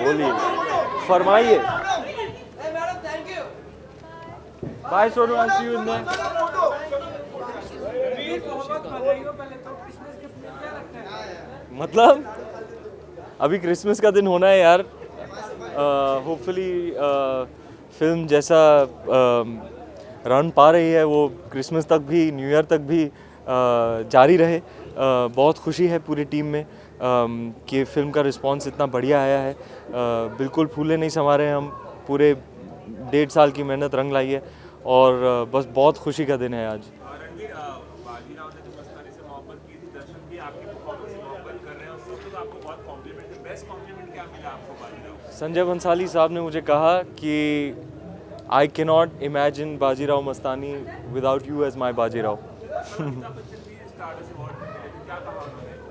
बोलिए, फरमाइए। Bye Sonu, I see you in there. मतलब अभी क्रिसमस का दिन होना है यार। होपफुली फिल्म जैसा रन पा रही है वो क्रिसमस तक भी, न्यू ईयर तक भी जारी रहे। बहुत खुशी है पूरी टीम में कि फ़िल्म का रिस्पांस इतना बढ़िया आया है। बिल्कुल फूले नहीं समा रहे हम, पूरे 1.5 साल की मेहनत रंग लाई है और बस बहुत खुशी का दिन है आज। रणवीर, बाजीराव ने जो मस्तानी से मोहब्बत की थी, दर्शक भी आपकी परफॉर्मेंस से मोहब्बत कर रहे हैं, उससे तो आपको बहुत कॉम्प्लीमेंट है। बेस्ट कॉम्प्लीमेंट क्या मिला आपको बाजीराव? संजय बंसाली साहब ने मुझे कहा कि I can not imagine Bajirao Mastani without you as my Bajirao.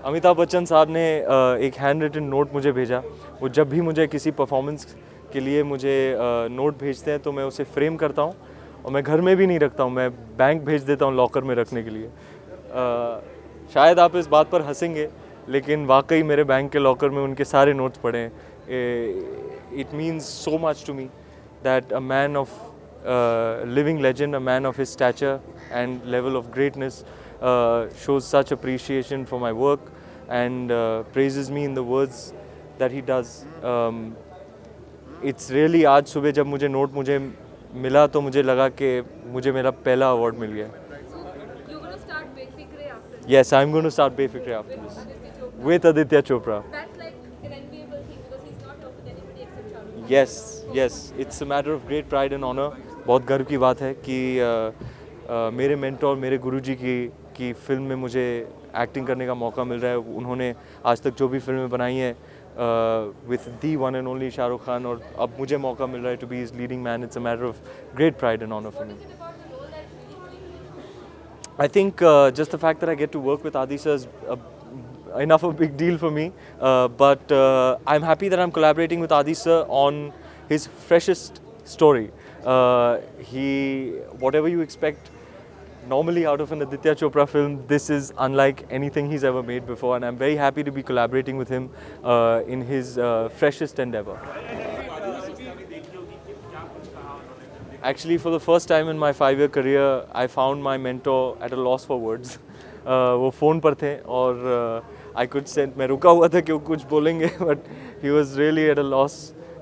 Amitabh Bachchan साहब ने एक हैंड रिटन नोट मुझे भेजा। वो जब भी मुझे किसी परफॉर्मेंस के लिए मुझे नोट भेजते हैं तो मैं उसे फ्रेम करता हूँ और मैं घर में भी नहीं रखता हूँ, मैं बैंक भेज देता हूँ लॉकर में रखने के लिए। शायद आप इस बात पर हंसेंगे लेकिन वाकई मेरे बैंक के लॉकर में उनके सारे नोट्स पड़े हैं। It means so much to me that a man of living legend, a man of his stature and level of greatness, shows such appreciation for my work and praises me in the words that he does. It's really, आज सुबह जब मुझे मिला तो मुझे लगा कि मुझे मेरा पहला अवार्ड मिल गया। You're going to start Befikre after this. Yes, I'm going to start Befikre after this with Aditya Chopra. That's like an enviable thing because he's not worked with anybody except Shah Rukh Khan. Yes, it's a matter of great pride and honor. बहुत गर्व की बात है कि मेरे mentor, मेरे गुरुजी की film में मुझे एक्टिंग करने का मौका मिल रहा है। उन्होंने आज तक जो भी फिल्में बनाई हैं with the one and only Shahrukh Khan, और अब मुझे मौका मिल रहा है to be his leading man. It's a matter of great pride and honour for me. What is it about the role that really pleased you? I think just the fact that I get to work with Adi sir is enough a big deal for me. But I'm happy that I'm collaborating with Adi sir on his freshest story. Whatever you expect normally out of an Aditya Chopra film, this is unlike anything he's ever made before, and I'm very happy to be collaborating with him in his freshest endeavor. Actually, for the first time in my 5-year career, I found my mentor at a loss for words. वो phone पर थे और I could sense, मैं रुका हुआ था कि वो कुछ बोलेंगे, but he was really at a loss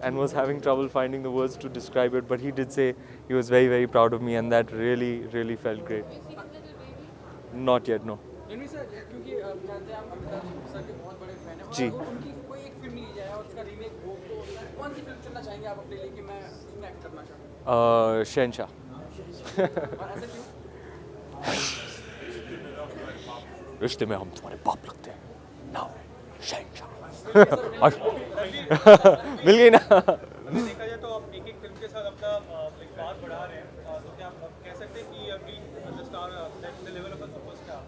and was having trouble finding the words to describe it. But he did say he was very, very proud of me, and that really, really felt great. You see his little baby? Not yet, no. Ranveer sir, क्योंकि जानते हैं आप Amitabh sir के बहुत बड़े fan हैं जी। और उनकी कोई एक फिल्म ली जाए और उसका रीमेक हो तो कौन सी फिल्म चुनना चाहेंगे आप अपने लिए कि मैं उसमें एक्ट करना चाहता हूँ? शहनशाह। और ऐसा क्यों? रिश्ते में हम तुम्हारे बाप लगते हैं। नाउ शहनशाह। मिल गई ना। देखा जाए तो आप एक एक फिल्म के साथ अपना पाथ बढ़ा रहे हैं, तो क्या आप कह सकते हैं कि अभी the star the level of a superstar?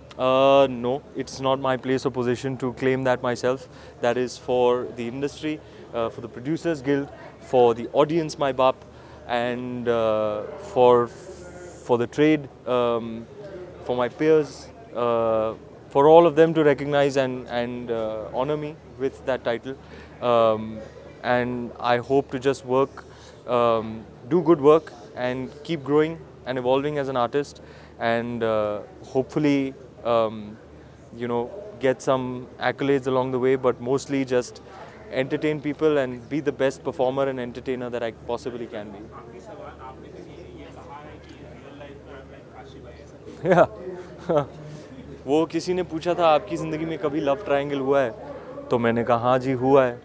No, it's not my place or position to claim that myself. That is for the industry, for the Producers Guild, for the audience, my bap, and for the trade, for my peers, for all of them to recognize and honor me with that title. And I hope to just work, do good work, and keep growing and evolving as an artist, and hopefully, get some accolades along the way, but mostly just entertain people and be the best performer and entertainer that I possibly can be. Yeah. वो किसी ने पूछा था आपकी ज़िंदगी में कभी love triangle हुआ है, तो मैंने कहा हाँ जी हुआ है,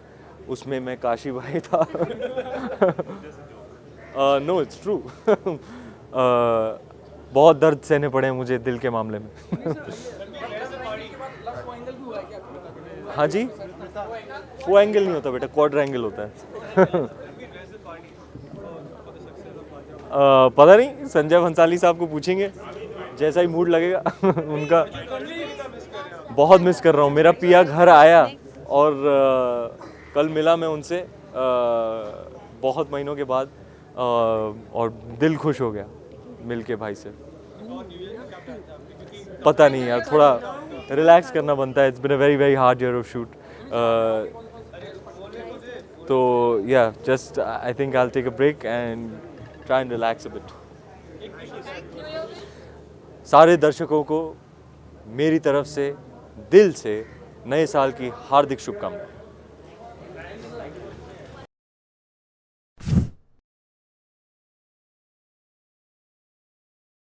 उसमें मैं काशी भाई था। No, it's true. बहुत दर्द सहने पड़े हैं मुझे दिल के मामले में। हाँ जी, वो एंगल नहीं होता बेटा, क्वाड्रेंगल होता है। पता नहीं, संजय भंसाली साहब को पूछेंगे, जैसा ही मूड लगेगा उनका। बहुत मिस कर रहा हूँ। मेरा पिया घर आया और कल मिला मैं उनसे बहुत महीनों के बाद और दिल खुश हो गया मिल के भाई से। पता नहीं यार, थोड़ा रिलैक्स करना बनता है। It's been a very very hard year of shoot, तो yeah just I think I will take a break and try and relax a bit. सारे दर्शकों को मेरी तरफ से दिल से नए साल की हार्दिक शुभकामनाएं।